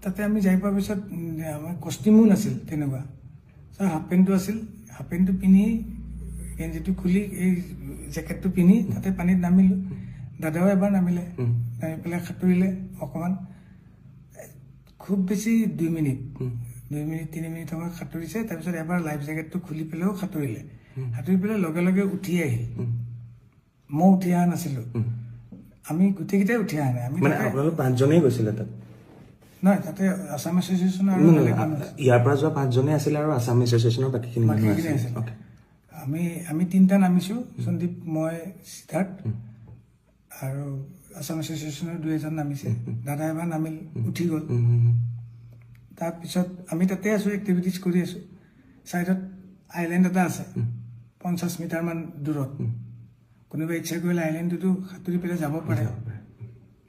তাতে আমি যাই পোৱাৰ পিছত আমাৰ কষ্টিউমো নাছিল তেনেকুৱা ছাৰ হাফ পেণ্টটো আছিল হাফ পেণ্টটো পিন্ধি গেঞ্জিটো খুলি এই জেকেটটো পিন্ধি তাতে পানীত নামিলোঁ দাদাও এবাৰ নামিলে নামি পেলাই সাঁতুৰিলে অকণমান খুব বেছি 2 মিনিট 3 মিনিট সময় সাঁতুৰিছে তাৰপিছত এবাৰ লাইফ জেকেটটো খুলি পেলাইও সাঁতুৰিলে সাঁতুৰি পেলাই লগে লগে উঠি আহিল মই উঠি অহা নাছিলোঁ আমি গোটেইকেইটাই উঠি অহা নাই আমি আপোনালোক 5 জনেই গৈছিলে তাত নহয় তাতে আছাম এছ'চিয়েশ্যনৰ ইয়াৰ পৰা যোৱা 5 জনেই আছিলে আৰু আছাম এছ'চিয়েশ্যনৰ বাকীখিনি আছিল আমি 3টা নামিছোঁ সন্দীপ মই সিদ্ধাৰ্থ আৰু আছাম এছ'চিয়েশ্যনৰ 2 নামিছে দাদা এবাৰ নামিল উঠি গ'ল তাৰপিছত আমি তাতে আছোঁ এক্টিভিটিজ কৰি আছোঁ ছাইডত আইলেণ্ড এটা আছে 50 মিটাৰমান দূৰত কোনোবা ইচ্ছা কৰিলে আইলেণ্ডটোতো সাঁতুৰি পেলাই যাব পাৰে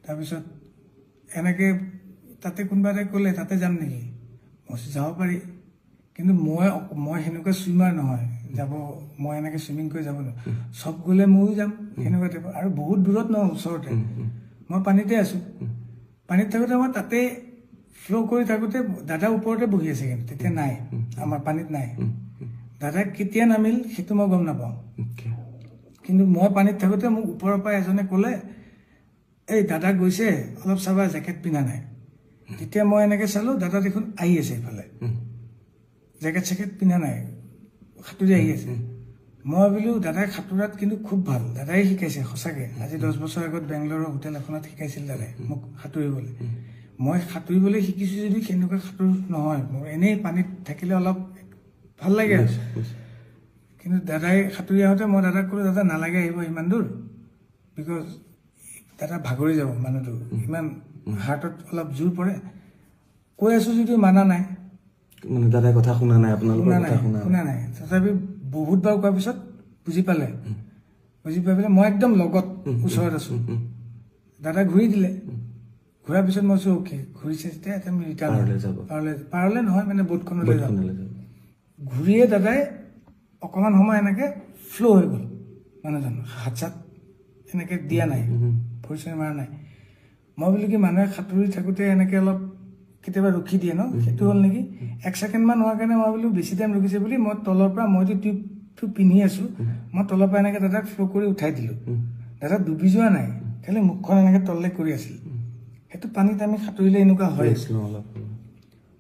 তাৰপিছত এনেকৈ তাতে কোনোবা এটাই ক'লে তাতে যাম নেকি মই যাব পাৰি কিন্তু মই সেনেকুৱা ছুইমাৰ নহয় যাব মই এনেকৈ ছুইমিং কৰি যাব নোৱাৰোঁ চব গ'লে ময়ো যাম সেনেকুৱা টাইপৰ আৰু বহুত দূৰত নহয় ওচৰতে মই পানীতে আছোঁ পানীত থাকোঁতে মই তাতে ফ্ল' কৰি থাকোঁতে দাদা ওপৰতে বহি আছে কিন্তু তেতিয়া নাই আমাৰ পানীত নাই দাদা কেতিয়া নামিল সেইটো মই গম নাপাওঁ কিন্তু মই পানীত থাকোঁতে মোক ওপৰৰ পৰা এজনে ক'লে এই দাদা গৈছে অলপ চাবা জেকেট পিন্ধা নাই তেতিয়া মই এনেকৈ চালোঁ দাদা দেখোন আহি আছে এইফালে জেকেট চেকেট পিন্ধা নাই সাঁতুৰি আহি আছে মই ভাবিলোঁ দাদাই সাঁতোৰাত কিন্তু খুব ভাল দাদাই শিকাইছে সঁচাকৈ আজি 10 বছৰ আগত বেংগলোৰৰ হোটেল এখনত শিকাইছিল দাদাই মোক সাঁতুৰিবলৈ মই সাঁতুৰিবলৈ শিকিছোঁ যদি সেনেকুৱা সাঁতোৰ নহয় মোৰ এনেই পানীত থাকিলে অলপ ভাল লাগে আৰু কিন্তু দাদাই সাঁতুৰি আহোঁতে মই দাদাক ক'লোঁ দাদা নালাগে আহিব ইমান দূৰ বিকজ দাদা ভাগৰি যাব মানুহটো ইমান হাৰ্টত অলপ জোৰ পৰে কৈ আছোঁ যদিও মানা নাই মানে দাদাই কথা শুনা নাই আপোনালোকৰ কথা শুনা নাই তথাপি বহুতবাৰ কোৱাৰ পিছত বুজি পালে বুজি পাই পেলাই মই একদম লগত ওচৰত আছোঁ দাদা ঘূৰি দিলে ঘূৰাৰ পিছত মই কৈছোঁ অ'কে ঘূৰিছে যেতিয়া এতিয়া আমি ৰিটাৰ্ণ পাৰলে নহয় মানে বোটখনলৈ যাম ঘূৰিয়ে দাদাই অকণমান সময় এনেকৈ ফ্ল' হৈ গ'ল মানুহজন হাত চাত এনেকৈ দিয়া নাই ভৰি চৰি মাৰা নাই মই বোলো কি মানুহে সাঁতুৰি থাকোঁতে এনেকৈ অলপ কেতিয়াবা ৰখি দিয়ে ন সেইটো হ'ল নেকি 1 ছেকেণ্ডমান হোৱাৰ কাৰণে মই বোলো বেছি টাইম ৰখিছে বুলি মই তলৰ পৰা মইতো টিউবটো পিন্ধি আছোঁ মই তলৰ পৰা এনেকৈ দাদাক ফ্ল' কৰি উঠাই দিলোঁ দাদা ডুবি যোৱা নাই খালি মুখখন এনেকৈ তললৈ কৰি আছিল সেইটো পানীত আমি সাঁতুৰিলে এনেকুৱা হৈ আছিলোঁ অলপ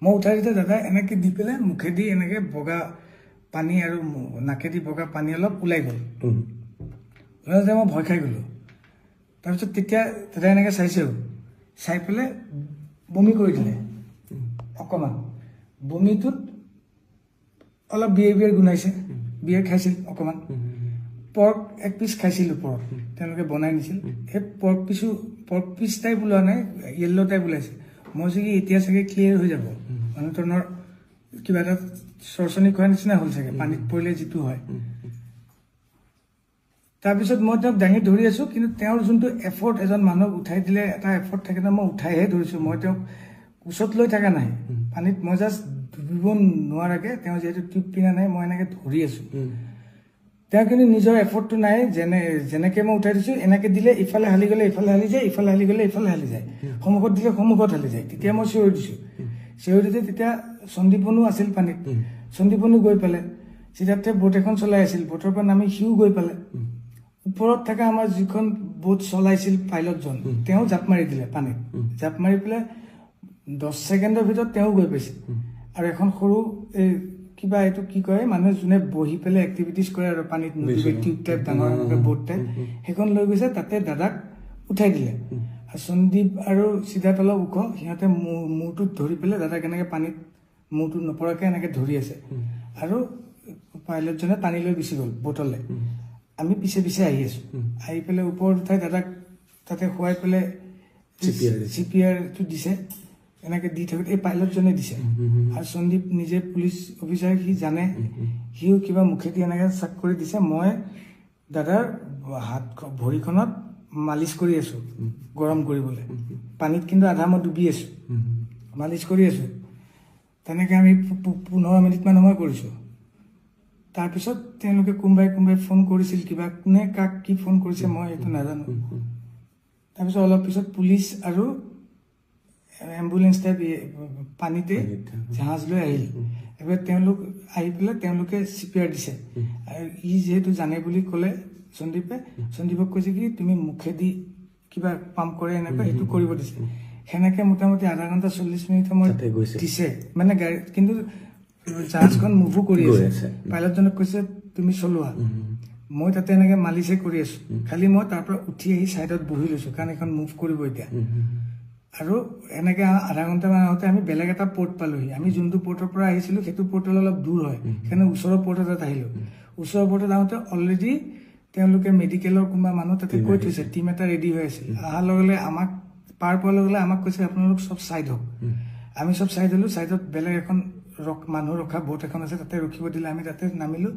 মই উঠাই দিওঁতে দাদা এনেকৈ দি পেলাই মুখেদি এনেকৈ বগা পানী আৰু নাকেদি বগা পানী অলপ ওলাই গ'ল ওলাওঁতে মই ভয় খাই গ'লোঁ তাৰপিছত তেতিয়া দাদাই এনেকৈ চাইছেও চাই পেলাই বমি কৰি দিলে অকণমান বমিটোত অলপ বিয়েৰ গোন্ধাইছে বিয়েৰ খাইছিল অকণমান পৰ্ক 1 পিচ খাইছিল ওপৰত তেওঁলোকে বনাই নিছিল সেই পৰ্ক পিচ টাইপ ওলোৱা নাই য়েল্ল' টাইপ ওলাইছে মই চাগে এতিয়া চাগে ক্লিয়াৰ হৈ যাব মানুহজনৰ কিবা এটা চৰচনি খোৱাৰ নিচিনা হ'ল চাগে পানীত পৰিলে যিটো হয় তাৰপিছত মই তেওঁক দাঙি ধৰি আছোঁ কিন্তু তেওঁৰ যোনটো এফৰ্ট এজন মানুহক উঠাই দিলে এটা এফৰ্ট থাকে ন মই উঠাইহে ধৰিছোঁ মই তেওঁক ওচৰত লৈ থকা নাই পানীত মই জাষ্ট ডুবিব নোৱাৰাকৈ তেওঁ যিহেতু টিউব পিন্ধা নাই মই এনেকৈ ধৰি আছোঁ তেওঁ কিন্তু নিজৰ এফৰ্টটো নাই যেনেকৈ মই উঠাই দিছোঁ এনেকৈ দিলে ইফালে হালি গ'লে ইফালে হালি যায় ইফালে হালি গ'লে ইফালে হালি যায় সন্মুখত দিলে সন্মুখত হালি যায় তেতিয়া মই চিঞৰি দিছোঁ চিঞৰি দিওঁতে তেতিয়া সন্দীপনো আছিল পানীত সন্দীপনো গৈ পালে সিদ্ধাৰ্থে বোট এখন চলাই আছিল বোটৰ পৰা নামি সিও গৈ পালে ওপৰত থকা আমাৰ যিখন বোট চলাইছিল পাইলটজন তেওঁ জাপ মাৰি দিলে পানীত জাপ মাৰি পেলাই 10 ছেকেণ্ডৰ ভিতৰত তেওঁ গৈ পাইছিল আৰু এখন সৰু এই কিবা এইটো কি কয় মানুহে যোনে বহি পেলাই এক্টিভিটিজ কৰে আৰু পানীত টিউব টাইপ ডাঙৰ বোট টাইপ সেইখন লৈ গৈছে তাতে দাদাক উঠাই দিলে আৰু সন্দীপ আৰু সিদ্ধাৰ্থ অলপ ওখ সিহঁতে মূৰটোত ধৰি পেলাই দাদাক এনেকৈ পানীত মূৰটো নপৰাকৈ এনেকৈ ধৰি আছে আৰু পাইলটজনে টানি লৈ গুচি গ'ল বোটলৈ আমি পিছে পিছে আহি আছোঁ আহি পেলাই ওপৰত উঠাই দাদাক তাতে শুৱাই পেলাই CPRটো দিছে এনেকৈ দি থাকোঁতে এই পাইলটজনে দিছে আৰু সন্দীপ নিজে পুলিচ অফিচাৰ সি জানে সিও কিবা মুখেদি এনেকৈ চাক কৰি দিছে মই দাদাৰ হাত ভৰিখনত মালিচ কৰি আছোঁ গৰম কৰিবলৈ পানীত কিন্তু আধা মই ডুবি আছোঁ মালিচ কৰি আছোঁ তেনেকৈ আমি 15 মিনিটমান সময় কৰিছোঁ তাৰপিছত তেওঁলোকে কোনোবাই ফোন কৰিছিল কিবা কোনে কাক কি ফোন কৰিছে মই এইটো নাজানো তাৰপিছত অলপ পিছত পুলিচ আৰু এম্বুলেন্স টাইপ পানীতে জাহাজ লৈ আহিল এবাৰ তেওঁলোক আহি পেলাই তেওঁলোকে CPR দিছে আৰু ই যেহেতু জানে বুলি ক'লে সন্দীপক কৈছে কি তুমি মুখেদি কিবা পাম্প কৰে এনেকুৱা সেইটো কৰিব দিছে সেনেকে মোটামুটি আধা ঘণ্টা 40 মিনিট সময় দিছে মানে গাড়ী কিন্তু জাহাজখন মুভো কৰি আছে পাইলটজনক কৈছে তুমি চলোৱা মই তাতে এনেকে মালিচে কৰি আছো খালি মই তাৰ পৰা উঠি আহি সাইডত বহি লৈছো কাৰণ এখন মুভ কৰিব এতিয়া আৰু এনেকে আধা ঘণ্টা মান আগতে আমি বেলেগ এটা পোৰ্ট পালোহি আমি যোনটো পোৰ্টৰ পৰা আহিছিলো সেইটো পোৰ্টল অলপ দূৰ হয় সেইকাৰণে ওচৰৰ পোৰ্ট এটাত আহিলো ওচৰৰ পোৰ্টত আহোঁতে অলৰেডি তেওঁলোকে মেডিকেলৰ কোনোবা মানুহ তাতে কৈ থৈছে টিম এটা ৰেডি হৈ আছিল অহাৰ লগে লগে আমাক পাৰ পোৱাৰ লগে লগে আমাক কৈছে আপোনালোক চব চাইড হওক আমি চব চাইড হলো চাইডত বেলেগ এখন মানুহ ৰখা বোট এখন আছে তাতে ৰখিব দিলে আমি তাতে নামিলো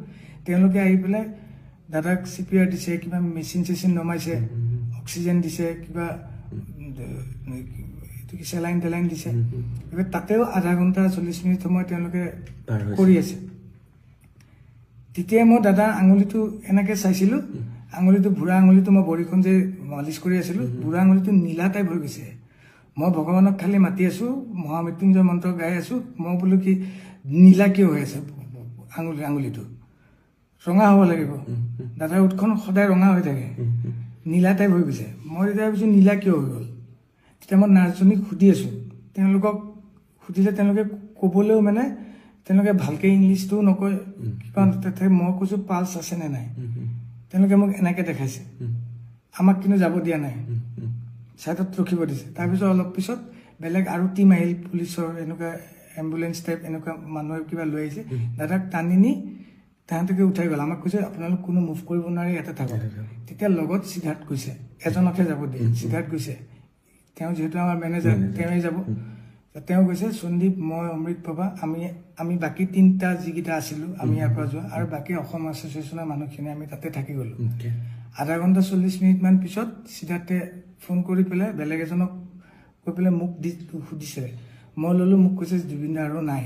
তেওঁলোকে আহি পেলাই দাদাক CPR দিছে কিবা মেচিন নমাইছে অক্সিজেন দিছে কিবা চেলাইন টেলাইন দিছে এবাৰ তাতেও আধা ঘণ্টা 40 মিনিট সময় তেওঁলোকে কৰি আছে তেতিয়া মই দাদা আঙুলিটো এনেকে চাইছিলো আঙুলিটো বুঢ়া আঙুলিটো মই বৰিখন যে মালিচ কৰি আছিলো বুঢ়া আঙুলিটো নীলা টাইপ হৈ গৈছে মই ভগৱানক খালি মাতি আছো মহামৃত্যুঞ্জয় মন্ত্ৰ গাই আছো মই বোলো কি নীলা কিয় হৈ আছে আঙুলিটো ৰঙা হ'ব লাগিব দাদাৰ উঠখন সদায় ৰঙা হৈ থাকে নীলা টাইপ হৈ গৈছে মই তেতিয়া ভাবিছো নীলা কিয় হৈ গ'ল তেতিয়া মই নাৰ্ছজনীক সুধি আছো তেওঁলোকক সুধিলে তেওঁলোকে ক'বলৈও মানে তেওঁলোকে ভালকে ইংলিছটো নকয় কিবা তাতে মই কৈছো পালছ আছে নে নাই তেওঁলোকে মোক এনেকে দেখাইছে আমাক কিন্তু যাব দিয়া নাই সাইডত ৰখিব দিছে তাৰপিছত অলপ পিছত বেলেগ আৰু টিম আহিল পুলিচৰ এনেকুৱা এম্বুলেন্স টাইপ এনেকুৱা মানুহ কিবা লৈ আহিছে দাদাক টানি নি তাহাঁতকে উঠাই গ'ল আমাক কৈছে আপোনালোক কোনো মুভ কৰিব নোৱাৰি ইয়াতে থাকক তেতিয়া লগত সিদ্ধাৰ্থ কৈছে এজনকে যাব দিয়ে সিদ্ধাৰ্থ কৈছে তেওঁ যেহেতু আমাৰ মেনেজাৰ তেওঁই যাব তেওঁ কৈছে সন্দীপ মই অমৃত বাবা আমি বাকি তিনিটা যিকেইটা আছিলো আমি ইয়াৰ পৰা যোৱা আৰু বাকি অসম এছ'চিয়েশ্যনৰ মানুহখিনি আমি তাতে থাকি গ'লো আধা ঘণ্টা 40 মিনিট মান পিছত সিদ্ধাৰ্থে ফোন কৰি পেলাই বেলেগ এজনক কৈ পেলাই মোক সুধিছে মই ল'লো মোক কৈছে জুবিন দা আৰু নাই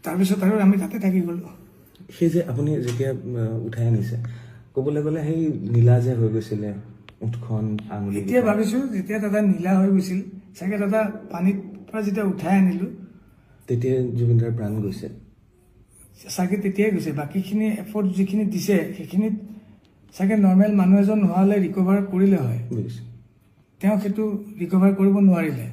তাৰপিছত আৰু আমি তাতে থাকি গ'লো সেই যে আপুনি যেতিয়া উঠাই আনিছে ক'বলৈ গ'লে সেই নীলা যে হৈ গৈছিলে উঠখন আঙুলি এতিয়া ভাবিছো যেতিয়া দাদা নীলা হৈ গৈছিল চাগে দাদা পানীত পৰা যেতিয়া উঠাই আনিলো তেতিয়া জুবিনদাৰ প্ৰাণ গৈছে চাগে তেতিয়াই গৈছে বাকীখিনি এফৰ্ট যিখিনি দিছে সেইখিনিত চাগে নৰ্মেল মানুহ এজন নোহোৱালে ৰিকভাৰ কৰিলে হয় তেওঁ সেইটো ৰিকভাৰ কৰিব নোৱাৰিলে